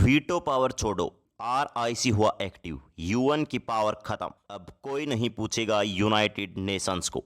Veto power छोड़ो, RIC हुआ active, UN की पावर खत्म। अब कोई नहीं पूछेगा यूनाइटेड नेशंस को।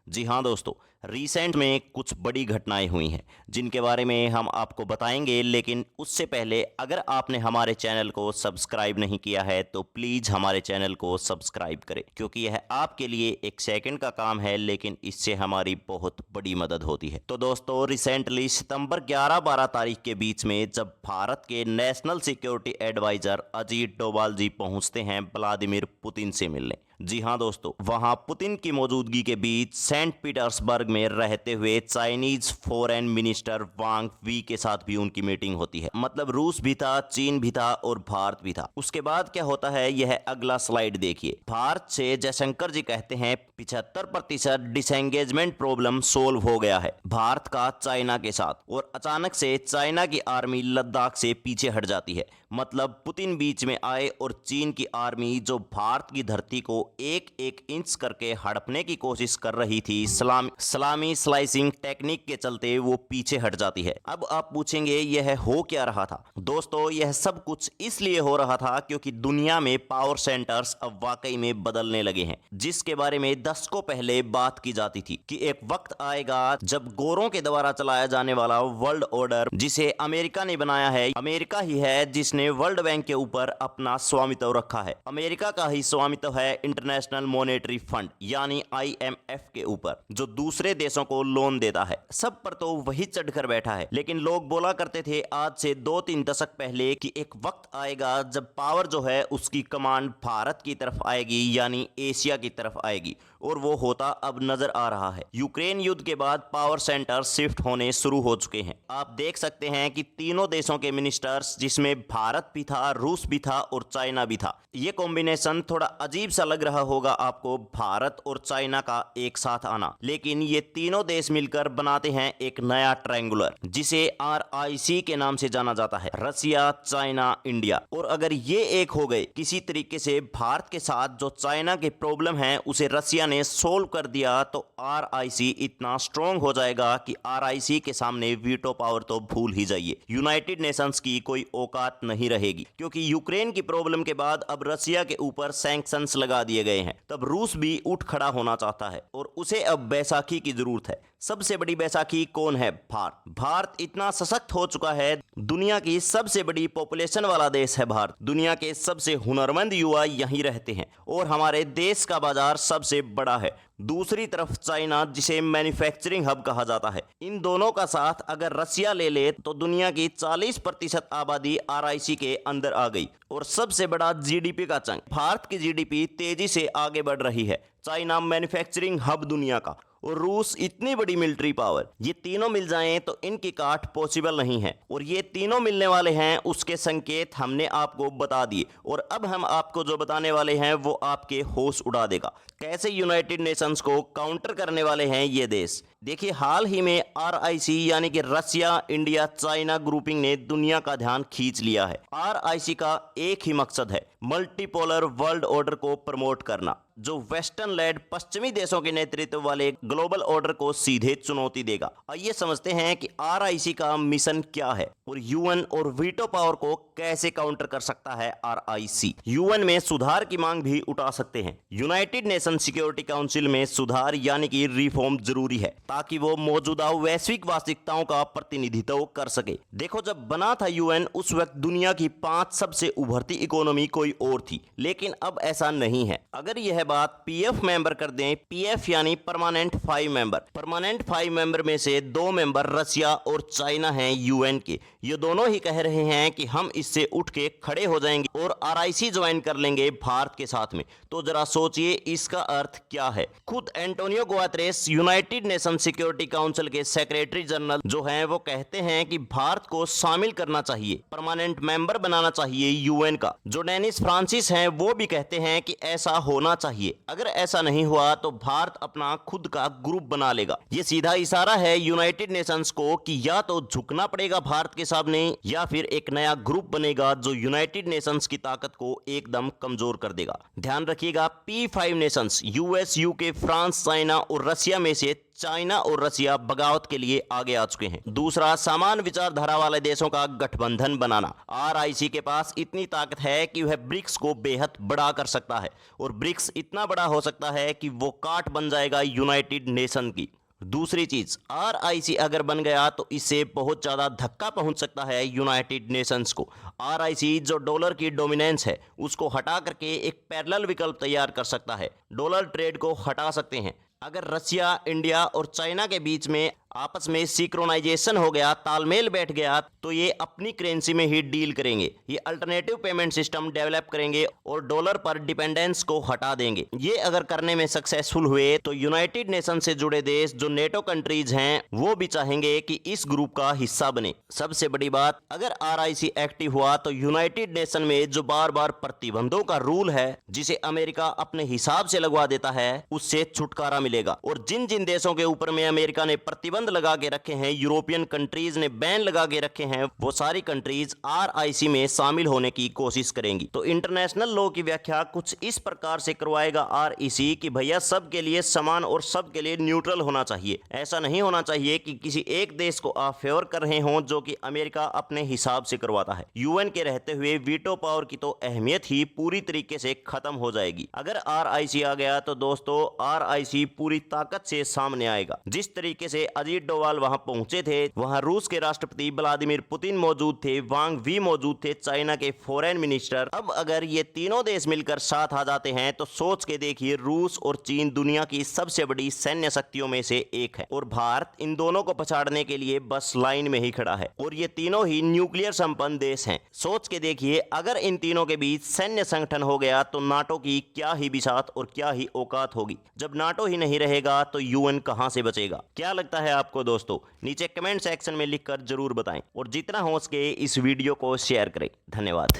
जी हाँ दोस्तों, रिसेंट में कुछ बड़ी घटनाएं हुई हैं जिनके बारे में हम आपको बताएंगे, लेकिन उससे पहले अगर आपने हमारे चैनल को सब्सक्राइब नहीं किया है तो प्लीज़ हमारे चैनल को सब्सक्राइब करें, क्योंकि यह आपके लिए एक सेकंड का काम है, लेकिन इससे हमारी बहुत बड़ी मदद होती है। तो दोस्तों, रिसेंटली सितंबर 11-12 तारीख के बीच में जब भारत के national security adviser Ajit Doval ji पहुंचते हैं व्लादिमीर पुतिन से मिलने। जी हाँ दोस्तों, वहां पुतिन की मौजूदगी के बीच सेंट पीटर्सबर्ग में रहते हुए Chinese foreign minister Wang Yi के साथ भी उनकी मीटिंग होती है। मतलब रूस भी था, चीन भी था और भारत भी था। उसके बाद क्या होता है, यह अगला स्लाइड देखिए। भारत से जयशंकर जी कहते हैं 75% डिसएंगेजमेंट प्रॉब्लम सोल्व हो गया है भारत का चाइना के साथ, और अचानक से चाइना की आर्मी लद्दाख से पीछे हट जाती है। मतलब पुतिन बीच में आए और चीन की आर्मी जो भारत की धरती को एक एक इंच करके हड़पने की कोशिश कर रही थी, सलामी स्लाइसिंग टेक्निक के चलते वो पीछे हट जाती है। अब आप पूछेंगे यह हो क्या रहा था। दोस्तों, यह सब कुछ इसलिए हो रहा था क्योंकि दुनिया में पावर सेंटर्स अब वाकई में बदलने लगे हैं, जिसके बारे में दशकों पहले बात की जाती थी कि एक वक्त आएगा जब गोरों के द्वारा चलाया जाने वाला वर्ल्ड ऑर्डर, जिसे अमेरिका ने बनाया है, अमेरिका ही है जिसने वर्ल्ड बैंक के ऊपर अपना स्वामित्व रखा है। अमेरिका का ही स्वामित्व है इंटरनेशनल मॉनेटरी फंड यानी आईएमएफ के ऊपर, जो दूसरे देशों को लोन देता है। सब पर तो वही चढ़कर बैठा है। लेकिन लोग बोला करते थे आज से 2-3 दशक पहले कि एक वक्त आएगा जब पावर जो है उसकी कमांड भारत की तरफ आएगी, यानी एशिया की तरफ आएगी, और वो होता अब नजर आ रहा है। यूक्रेन युद्ध के बाद पावर सेंटर शिफ्ट होने शुरू हो चुके हैं। आप देख सकते हैं कि तीनों देशों के मिनिस्टर्स, जिसमें भारत भी था, रूस भी था और चाइना भी था। ये कॉम्बिनेशन थोड़ा अजीब सा लग रहा होगा आपको, भारत और चाइना का एक साथ आना, लेकिन ये तीनों देश मिलकर बनाते हैं एक नया ट्रायंगुलर, जिसे आरआईसी के नाम से जाना जाता है, रसिया, चाइना, इंडिया। और अगर ये एक हो गए किसी तरीके से भारत के साथ, जो चाइना के प्रॉब्लम है उसे रसिया ने सोल्व कर दिया, तो आरआईसी इतना स्ट्रॉन्ग हो जाएगा कि आरआईसी के सामने वीटो पावर तो भूल ही जाइए। यूनाइटेड नेशंस की कोई औकात नहीं रहेगी, क्योंकि यूक्रेन की प्रॉब्लम के बाद अब रसिया के ऊपर सैंक्शंस लगा दिए गए हैं। तब रूस भी उठ खड़ा होना चाहता है और उसे अब बैसाखी की जरूरत है। सबसे बड़ी बैसाखी कौन है? भारत इतना सशक्त हो चुका है, दुनिया की सबसे बड़ी पॉपुलेशन वाला देश है भारत। दुनिया के सबसे हुनरमंद युवा यहीं रहते हैं और हमारे देश का बाजार सबसे बड़ा है। दूसरी तरफ चाइना, जिसे मैन्युफैक्चरिंग हब कहा जाता है। इन दोनों का साथ अगर रसिया ले ले तो दुनिया की 40% आबादी आरआईसी के अंदर आ गई, और सबसे बड़ा जीडीपी का चंक। भारत की जीडीपी तेजी से आगे बढ़ रही है, चाइना मैन्युफैक्चरिंग हब दुनिया का, और रूस इतनी बड़ी मिलिट्री पावर। ये तीनों मिल जाएं तो इनकी काट पॉसिबल नहीं है, और ये तीनों मिलने वाले हैं, उसके संकेत हमने आपको बता दिए। और अब हम आपको जो बताने वाले हैं वो आपके होश उड़ा देगा। कैसे यूनाइटेड नेशंस को काउंटर करने वाले हैं ये देश। देखिए, हाल ही में आरआईसी यानी कि रसिया, इंडिया, चाइना ग्रुपिंग ने दुनिया का ध्यान खींच लिया है। आरआईसी का एक ही मकसद है, मल्टीपोलर वर्ल्ड ऑर्डर को प्रमोट करना, जो वेस्टर्न लेड पश्चिमी देशों के नेतृत्व वाले ग्लोबल ऑर्डर को सीधे चुनौती देगा। आइए समझते हैं कि आरआईसी का मिशन क्या है और यूएन और वीटो पावर को कैसे काउंटर कर सकता है आरआईसी। यूएन में सुधार की मांग भी उठा सकते हैं। यूनाइटेड नेशन सिक्योरिटी काउंसिल में सुधार यानी कि रिफॉर्म जरूरी है, ताकि वो मौजूदा वैश्विक वास्तविकताओं का प्रतिनिधित्व कर सके। देखो, जब बना था यूएन उस वक्त दुनिया की 5 सबसे उभरती इकोनॉमी कोई और थी, लेकिन अब ऐसा नहीं है। अगर यह बात पीएफ मेंबर कर दें, पीएफ यानी परमानेंट 5 मेंबर, परमानेंट 5 मेंबर में से 2 मेंबर रसिया और चाइना हैं यूएन के। ये दोनों ही कह रहे हैं कि हम इससे उठ के खड़े हो जाएंगे और आरआईसी ज्वाइन कर लेंगे भारत के साथ में। तो जरा सोचिए इसका अर्थ क्या है। खुद Antonio Guterres, United nation security council के सेक्रेटरी जनरल जो हैं, वो कहते हैं कि भारत को शामिल करना चाहिए, परमानेंट मेंबर बनाना चाहिए यूएन का। जो डेनिस फ्रांसिस हैं, वो भी कहते हैं कि ऐसा होना चाहिए। अगर ऐसा नहीं हुआ तो भारत अपना खुद का ग्रुप बना लेगा। ये सीधा इशारा है यूनाइटेड नेशंस को कि या तो झुकना पड़ेगा भारत के सामने, या फिर एक नया ग्रुप बनेगा जो यूनाइटेड नेशंस की ताकत को एकदम कमजोर कर देगा। ध्यान रखिएगा, P5 Nations US, UK, France, China और रसिया में से चाइना और रसिया बगावत के लिए आगे आ चुके हैं। दूसरा, समान विचारधारा वाले देशों का गठबंधन बनाना। आरआईसी के पास इतनी ताकत है कि वह ब्रिक्स को बेहद बड़ा कर सकता है और ब्रिक्स इतना बड़ा हो सकता है कि वो काट बन जाएगा यूनाइटेड नेशन की। दूसरी चीज, आरआईसी अगर बन गया तो इससे बहुत ज्यादा धक्का पहुंच सकता है यूनाइटेड नेशंस को। आरआईसी जो डॉलर की डोमिनेंस है उसको हटा करके एक पैरेलल विकल्प तैयार कर सकता है। डॉलर ट्रेड को हटा सकते हैं। अगर रसिया, इंडिया और चाइना के बीच में आपस में सिंक्रोनाइजेशन हो गया, तालमेल बैठ गया, तो ये अपनी करेंसी में ही डील करेंगे। ये अल्टरनेटिव पेमेंट सिस्टम डेवलप करेंगे और डॉलर पर डिपेंडेंस को हटा देंगे। ये अगर करने में सक्सेसफुल हुए तो यूनाइटेड नेशन से जुड़े देश जो नेटो कंट्रीज हैं वो भी चाहेंगे कि इस ग्रुप का हिस्सा बने। सबसे बड़ी बात, अगर आरआईसी एक्टिव हुआ तो यूनाइटेड नेशन में जो बार बार प्रतिबंधों का रूल है जिसे अमेरिका अपने हिसाब से लगवा देता है उससे छुटकारा मिलेगा। और जिन जिन देशों के ऊपर में अमेरिका ने प्रतिबंध लगा के रखे हैं, यूरोपियन कंट्रीज ने बैन लगा के रखे हैं, वो सारी कंट्रीज आरआईसी में शामिल होने की कोशिश करेंगी। तो इंटरनेशनल लॉ की व्याख्या कुछ इस प्रकार से करवाएगा आरआईसी कि भैया सबके लिए समान और सबके लिए न्यूट्रल होना चाहिए। ऐसा नहीं होना चाहिए कि किसी एक देश को आप फेवर कर रहे हो जो कि अमेरिका अपने हिसाब से करवाता है। यूएन के रहते हुए वीटो पावर की तो अहमियत ही पूरी तरीके से खत्म हो जाएगी। अगर आरआईसी आ गया तो दोस्तों आरआईसी पूरी ताकत से सामने आएगा। जिस तरीके से अजीत डोवाल वहां पहुंचे थे, वहां रूस के राष्ट्रपति व्लादिमीर पुतिन मौजूद थे, वांग वी मौजूद थे, चाइना के फॉरेन मिनिस्टर। अब अगर ये तीनों देश मिलकर साथ आ जाते हैं तो सोच के देखिए, रूस और चीन दुनिया की सबसे बड़ी सैन्य शक्तियों में से एक है और भारत इन दोनों को पछाड़ने के लिए बस लाइन में ही खड़ा है। और ये तीनों ही न्यूक्लियर संपन्न देश हैं। सोच के देखिए, अगर इन तीनों के बीच सैन्य संगठन हो गया तो नाटो की क्या ही बिसात और क्या ही औकात होगी। जब नाटो ही नहीं रहेगा तो यूएन कहां से बचेगा? क्या लगता है आपको दोस्तों? नीचे कमेंट सेक्शन में लिखकर जरूर बताएं और जितना हो सके इस वीडियो को शेयर करें। धन्यवाद।